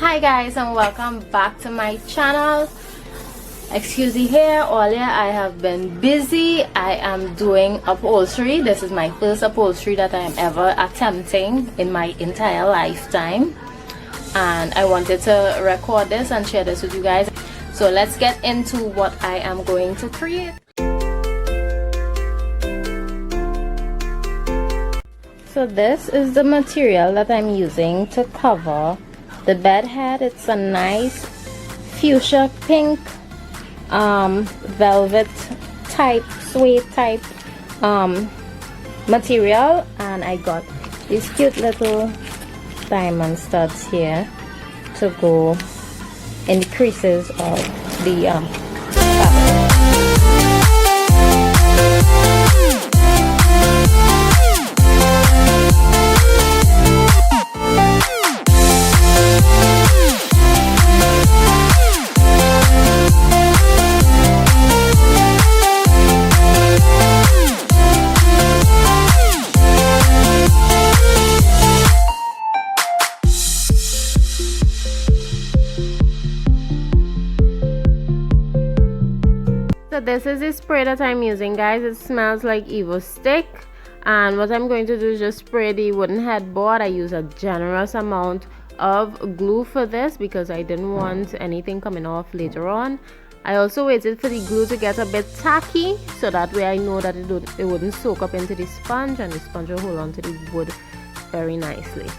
Hi guys, and welcome back to my channel. Excuse the hair, earlier I have been busy. I am doing upholstery. This is my first upholstery that I am ever attempting in my entire lifetime, and I wanted to record this and share this with you guys. So let's get into what I am going to create. So this is the material that I'm using to cover the bed head. It's a nice fuchsia pink velvet type, suede type material, and I got these cute little diamond studs here to go in the creases of the fabric. This is the spray that I'm using, guys. It smells like Evo Stick, and what I'm going to do is just spray the wooden headboard. I use a generous amount of glue for this because I didn't want anything coming off later on. I also waited for the glue to get a bit tacky so that way I know that it wouldn't soak up into the sponge, and the sponge will hold on to the wood very nicely.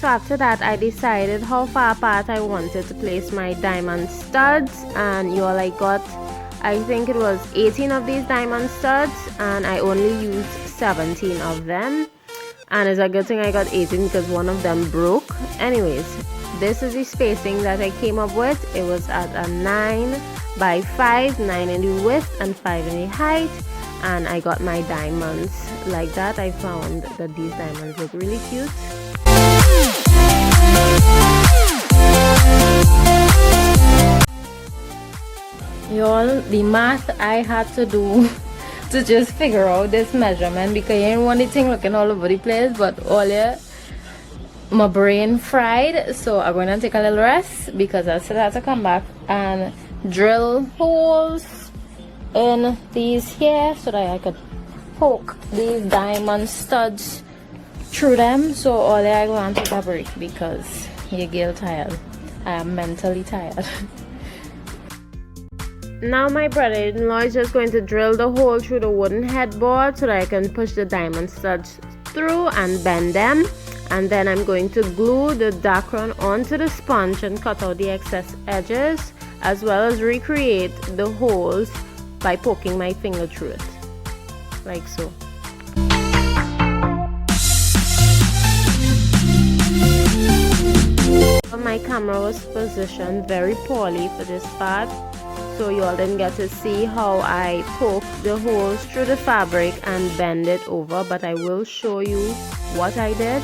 So after that, I decided how far apart I wanted to place my diamond studs, and I got, I think it was 18 of these diamond studs, and I only used 17 of them, and it's a good thing I got 18 because one of them broke. Anyways, this is the spacing that I came up with. It was at a 9 by 5, 9 in the width and 5 in the height, and I got my diamonds like that. I found that these diamonds look really cute. Y'all, the math I had to do to just figure out this measurement, because you didn't want the thing looking all over the place, but earlier my brain fried, so I'm going to take a little rest because I still have to come back and drill holes in these here so that I could poke these diamond studs through them. So earlier I going to take a break because you get tired. I am mentally tired. Now my brother-in-law is just going to drill the hole through the wooden headboard so that I can push the diamond studs through and bend them, and then I'm going to glue the Dacron onto the sponge and cut out the excess edges, as well as recreate the holes by poking my finger through it, like so. My camera was positioned very poorly for this part, so you all didn't get to see how I poked the holes through the fabric and bend it over, but I will show you what I did,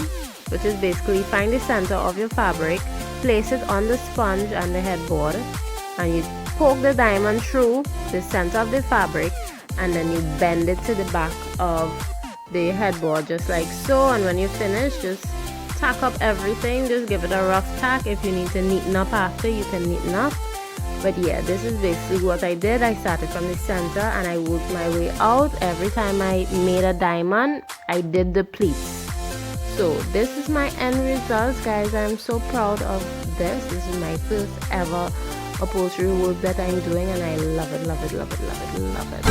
which is basically find the center of your fabric, place it on the sponge and the headboard, and you poke the diamond through the center of the fabric, and then you bend it to the back of the headboard just like so, and when you finish, just tack up everything. Just give it a rough tack. If you need to neaten up after, you can neaten up. But yeah, this is basically what I did. I started from the center and I worked my way out. Every time I made a diamond, I did the pleats. So this is my end result, guys. I'm so proud of this. This is my first ever upholstery work that I'm doing, and I love it, love it, love it, love it, love it.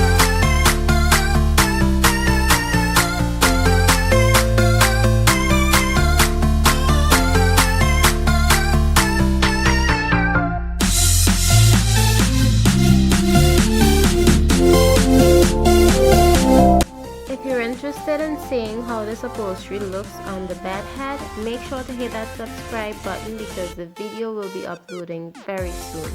Interested in seeing how this upholstery looks on the bed head, make sure to hit that subscribe button because the video will be uploading very soon.